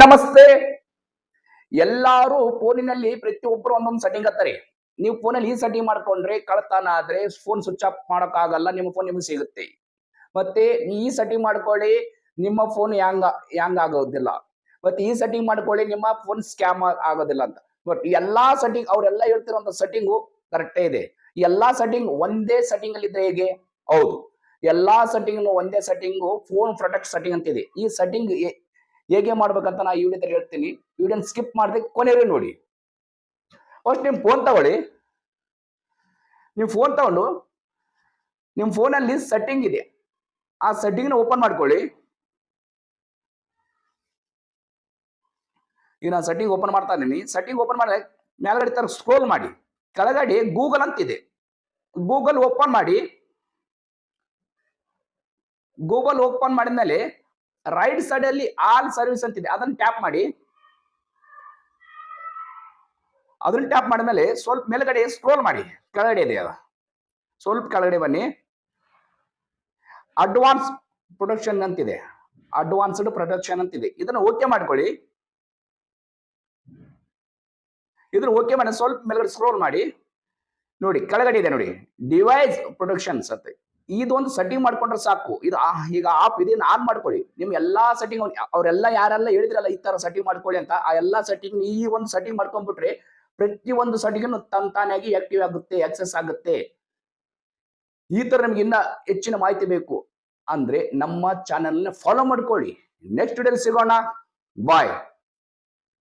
ನಮಸ್ತೆ. ಎಲ್ಲಾರು ಫೋನಿನಲ್ಲಿ ಪ್ರತಿಯೊಬ್ಬರು ಒಂದೊಂದು ಸೆಟ್ಟಿಂಗ್ ಹತ್ತಾರೆ. ನೀವು ಫೋನಲ್ಲಿ ಈ ಸೆಟ್ಟಿಂಗ್ ಮಾಡ್ಕೊಂಡ್ರೆ ಕಳ್ತನ ಆದ್ರೆ ಫೋನ್ ಸ್ವಿಚ್ ಆಫ್ ಆಗಲ್ಲ, ನಿಮ್ಮ ಫೋನ್ ನಿಮಗೆ ಸಿಗುತ್ತೆ. ಮತ್ತೆ ಈ ಸೆಟ್ಟಿಂಗ್ ಮಾಡ್ಕೊಳ್ಳಿ, ನಿಮ್ಮ ಫೋನ್ ಹ್ಯಾಂಗ್ ಆಗೋದಿಲ್ಲ. ಮತ್ತೆ ಈ ಸೆಟ್ಟಿಂಗ್ ಮಾಡ್ಕೊಳ್ಳಿ, ನಿಮ್ಮ ಫೋನ್ ಸ್ಕ್ಯಾಮ್ ಆಗೋದಿಲ್ಲ ಅಂತ. ಬಟ್ ಎಲ್ಲಾ ಸೆಟ್ಟಿಂಗ್ ಅವರೆಲ್ಲ ಹೇಳ್ತಿರೋಂಥ ಸೆಟ್ಟಿಂಗು ಕರೆಕ್ಟೇ ಇದೆ. ಎಲ್ಲಾ ಸೆಟ್ಟಿಂಗ್ ಒಂದೇ ಸೆಟ್ಟಿಂಗ್ ಅಲ್ಲಿ ಇದ್ರೆ ಹೇಗೆ? ಹೌದು, ಎಲ್ಲಾ ಸೆಟ್ಟಿಂಗ್ ಒಂದೇ ಸೆಟ್ಟಿಂಗು ಫೋನ್ ಪ್ರೊಟೆಕ್ಟ್ ಸೆಟ್ಟಿಂಗ್ ಅಂತ ಇದೆ. ಈ ಸೆಟ್ಟಿಂಗ್ ಹೇಗೆ ಮಾಡ್ಬೇಕಂತ ನಾ ಈ ವಿಡಿಯೋದಲ್ಲಿ ಹೇಳ್ತೀನಿ. ವಿಡಿಯೋನ ಸ್ಕಿಪ್ ಮಾಡದೆ ಕೊನೆಗೆ ನೋಡಿ. ಫಸ್ಟ್ ನಿಮ್ ಫೋನ್ ತಗೊಳ್ಳಿ. ನಿಮ್ ಫೋನ್ ತಗೊಂಡು ನಿಮ್ ಫೋನಲ್ಲಿ ಸೆಟ್ಟಿಂಗ್ ಇದೆ, ಆ ಸೆಟ್ಟಿಂಗ್ ನ ಓಪನ್ ಮಾಡ್ಕೊಳ್ಳಿ. ಈಗ ನಾನು ಸೆಟ್ಟಿಂಗ್ ಓಪನ್ ಮಾಡ್ತಾ ಇದ್ದೀನಿ. ಸೆಟ್ಟಿಂಗ್ ಓಪನ್ ಮಾಡಿದ್ರೆ ಮೇಲ್ಗಡೆ ತರ ಸ್ಕ್ರೋಲ್ ಮಾಡಿ, ಕೆಳಗಡೆ ಗೂಗಲ್ ಅಂತಿದೆ. ಗೂಗಲ್ ಓಪನ್ ಮಾಡಿ. ಗೂಗಲ್ ಓಪನ್ ಮಾಡಿದ್ಮೇಲೆ ರೈಟ್ ಸೈಡ್ ಅಲ್ಲಿ ಆಲ್ ಸರ್ವಿಸ್ ಅಂತಿದೆ, ಅದನ್ನ ಟ್ಯಾಪ್ ಮಾಡಿ. ಅದನ್ನ ಟ್ಯಾಪ್ ಮಾಡಿದ್ಮೇಲೆ ಸ್ವಲ್ಪ ಮೇಲ್ಗಡೆ ಸ್ಕ್ರೋಲ್ ಮಾಡಿ, ಕೆಳಗಡೆ ಇದೆ ಅದು, ಸ್ವಲ್ಪ ಕೆಳಗಡೆ ಬನ್ನಿ. ಅಡ್ವಾನ್ಸ್ ಪ್ರೊಟೆಕ್ಷನ್ ಅಂತಿದೆ, ಅಡ್ವಾನ್ಸ್ಡ್ ಪ್ರೊಟೆಕ್ಷನ್ ಅಂತಿದೆ, ಇದನ್ನ ಓಕೆ ಮಾಡ್ಕೊಳ್ಳಿ. ಇದನ್ನ ಓಕೆ ಮಾಡಿ ಸ್ವಲ್ಪ ಮೇಲ್ಗಡೆ ಸ್ಕ್ರೋಲ್ ಮಾಡಿ. ನೋಡಿ ಕೆಳಗಡೆ ಇದೆ ನೋಡಿ, ಡಿವೈಸ್ ಪ್ರೊಟೆಕ್ಷನ್ಸ್ ಅಂತ. ಇದೊಂದು ಸೆಟ್ಟಿಂಗ್ ಮಾಡ್ಕೊಂಡ್ರೆ ಸಾಕು. ಇದು ಈಗ ಆಪ್ ಇದನ್ನ ಆನ್ ಮಾಡ್ಕೊಳ್ಳಿ. ನಿಮ್ ಎಲ್ಲಾ ಸೆಟ್ಟಿಂಗ್ ಅವರೆಲ್ಲ ಯಾರೆಲ್ಲ ಹೇಳಿದ್ರಲ್ಲ ಈ ತರ ಸೆಟ್ಟಿಂಗ್ ಮಾಡ್ಕೊಳ್ಳಿ ಅಂತ, ಆ ಎಲ್ಲಾ ಸೆಟ್ಟಿಂಗ್ ಈ ಒಂದು ಸೆಟ್ಟಿಂಗ್ ಮಾಡ್ಕೊಂಡ್ಬಿಟ್ರೆ ಪ್ರತಿ ಒಂದು ಸೆಟ್ಟಿಂಗ್ ತಂತಾನಾಗಿ ಆಕ್ಟಿವ್ ಆಗುತ್ತೆ, ಆಕ್ಸೆಸ್ ಆಗುತ್ತೆ. ಈ ತರ ನಮ್ಗೆ ಇನ್ನ ಹೆಚ್ಚಿನ ಮಾಹಿತಿ ಬೇಕು ಅಂದ್ರೆ ನಮ್ಮ ಚಾನೆಲ್ ನ ಫಾಲೋ ಮಾಡ್ಕೊಳ್ಳಿ. ನೆಕ್ಸ್ಟ್ ವಿಡಿಯೋಲಿ ಸಿಗೋಣ. ಬಾಯ್.